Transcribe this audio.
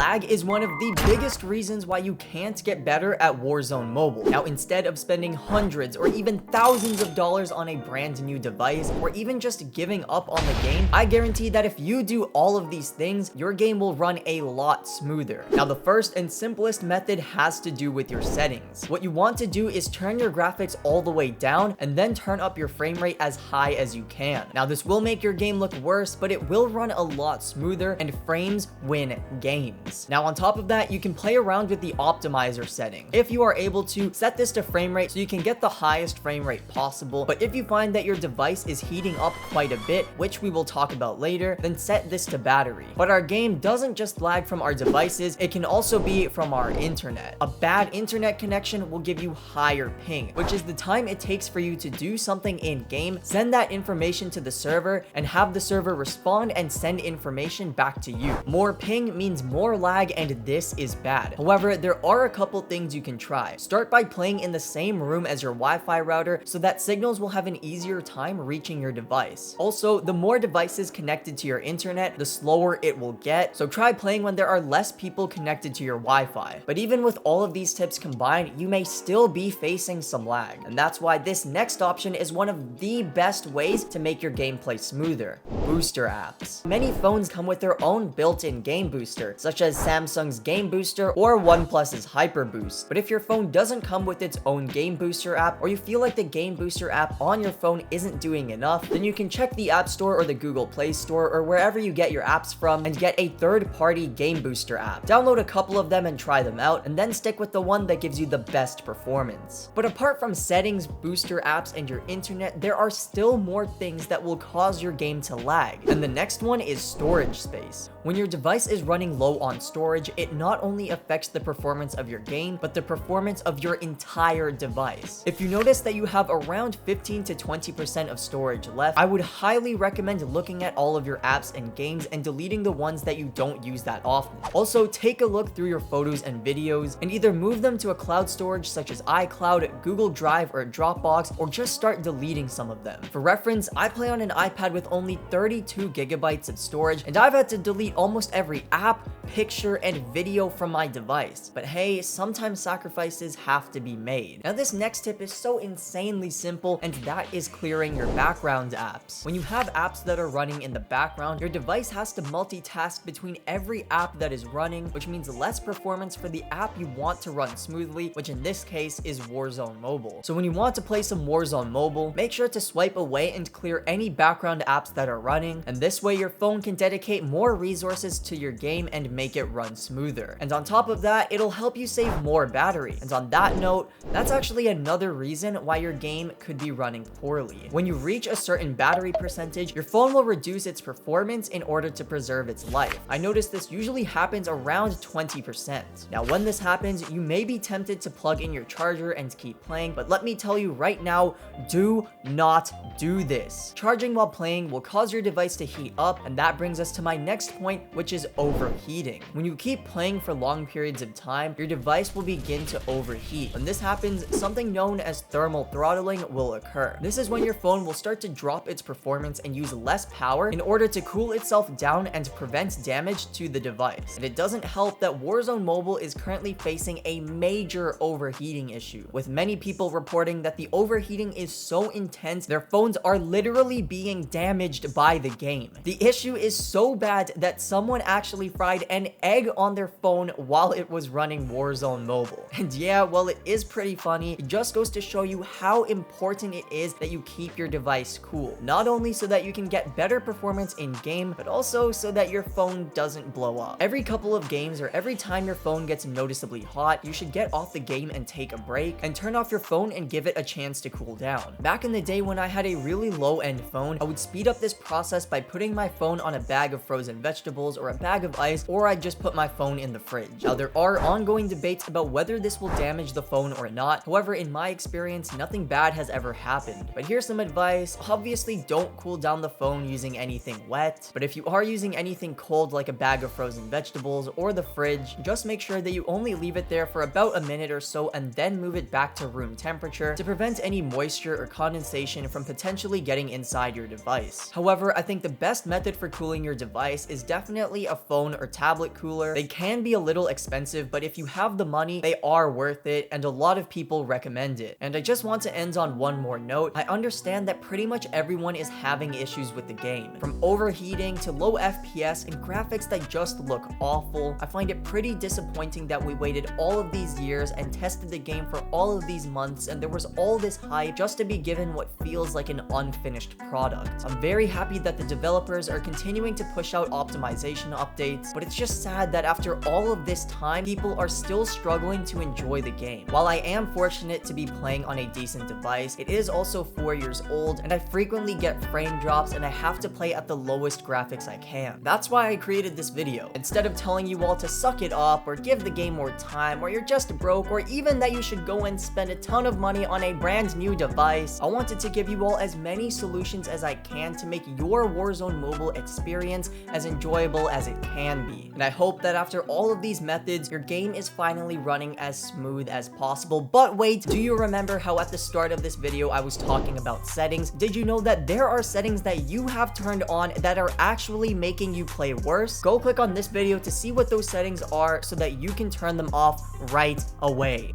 lag is one of the biggest reasons why you can't get better at Warzone Mobile. Now, instead of spending hundreds or even thousands of dollars on a brand new device, or even just giving up on the game, I guarantee that if you do all of these things, your game will run a lot smoother. Now, the first and simplest method has to do with your settings. What you want to do is turn your graphics all the way down and then turn up your frame rate as high as you can. Now, this will make your game look worse, but it will run a lot smoother, and frames win games. Now, on top of that, you can play around with the optimizer setting. If you are able to, set this to frame rate so you can get the highest frame rate possible, but if you find that your device is heating up quite a bit, which we will talk about later, then set this to battery. But our game doesn't just lag from our devices, it can also be from our internet. A bad internet connection will give you higher ping, which is the time it takes for you to do something in game, send that information to the server, and have the server respond and send information back to you. More ping means more lag, and this is bad. However, there are a couple things you can try. Start by playing in the same room as your Wi-Fi router so that signals will have an easier time reaching your device. Also, the more devices connected to your internet, the slower it will get, so try playing when there are less people connected to your Wi-Fi. But even with all of these tips combined, you may still be facing some lag, and that's why this next option is one of the best ways to make your gameplay smoother: booster apps. Many phones come with their own built-in game booster, such as Samsung's Game Booster or OnePlus's Hyper Boost. But if your phone doesn't come with its own game booster app, or you feel like the game booster app on your phone isn't doing enough, then you can check the App Store or the Google Play Store or wherever you get your apps from and get a third-party game booster app. Download a couple of them and try them out, and then stick with the one that gives you the best performance. But apart from settings, booster apps, and your internet, there are still more things that will cause your game to lag. And the next one is storage space. When your device is running low on storage, it not only affects the performance of your game, but the performance of your entire device. If you notice that you have around 15 to 20% of storage left, I would highly recommend looking at all of your apps and games and deleting the ones that you don't use that often. Also, take a look through your photos and videos and either move them to a cloud storage such as iCloud, Google Drive, or Dropbox, or just start deleting some of them. For reference, I play on an iPad with only 32 gigabytes of storage, and I've had to delete almost every app, picture, and video from my device. But hey, sometimes sacrifices have to be made. Now, this next tip is so insanely simple, and that is clearing your background apps. When you have apps that are running in the background, your device has to multitask between every app that is running, which means less performance for the app you want to run smoothly, which in this case is Warzone Mobile. So when you want to play some Warzone Mobile, make sure to swipe away and clear any background apps that are running, and this way your phone can dedicate more resources to your game and make it run smoother. And on top of that, it'll help you save more battery. And on that note, that's actually another reason why your game could be running poorly. When you reach a certain battery percentage, your phone will reduce its performance in order to preserve its life. I noticed this usually happens around 20%. Now, when this happens, you may be tempted to plug in your charger and keep playing, but let me tell you right now, do not do this. Charging while playing will cause your device to heat up, and that brings us to my next point, which is overheating. When you keep playing for long periods of time, your device will begin to overheat. When this happens, something known as thermal throttling will occur. This is when your phone will start to drop its performance and use less power in order to cool itself down and prevent damage to the device. And it doesn't help that Warzone Mobile is currently facing a major overheating issue, with many people reporting that the overheating is so intense their phones are literally being damaged by the game. The issue is so bad that someone actually fried an egg on their phone while it was running Warzone Mobile. And yeah, while it is pretty funny, it just goes to show you how important it is that you keep your device cool. Not only so that you can get better performance in game, but also so that your phone doesn't blow up. Every couple of games or every time your phone gets noticeably hot, you should get off the game and take a break and turn off your phone and give it a chance to cool down. Back in the day when I had a really low-end phone, I would speed up this process by putting my phone on a bag of frozen vegetables or a bag of ice, or I'd just put my phone in the fridge. Now, there are ongoing debates about whether this will damage the phone or not. However, in my experience, nothing bad has ever happened. But here's some advice. Obviously, don't cool down the phone using anything wet, but if you are using anything cold like a bag of frozen vegetables or the fridge, just make sure that you only leave it there for about a minute or so and then move it back to room temperature to prevent any moisture or condensation from potentially getting inside your device. However, I think the best method for cooling your device is definitely a phone or tablet look cooler. They can be a little expensive, but if you have the money, they are worth it, and a lot of people recommend it. And I just want to end on one more note. I understand that pretty much everyone is having issues with the game. From overheating to low FPS and graphics that just look awful. I find it pretty disappointing that we waited all of these years and tested the game for all of these months, and there was all this hype just to be given what feels like an unfinished product. I'm very happy that the developers are continuing to push out optimization updates, but it's just sad that after all of this time, people are still struggling to enjoy the game. While I am fortunate to be playing on a decent device, it is also 4 years old, and I frequently get frame drops and I have to play at the lowest graphics I can. That's why I created this video. Instead of telling you all to suck it up or give the game more time or you're just broke or even that you should go and spend a ton of money on a brand new device, I wanted to give you all as many solutions as I can to make your Warzone Mobile experience as enjoyable as it can be. And I hope that after all of these methods, your game is finally running as smooth as possible. But wait, do you remember how at the start of this video I was talking about settings? Did you know that there are settings that you have turned on that are actually making you play worse? Go click on this video to see what those settings are so that you can turn them off right away.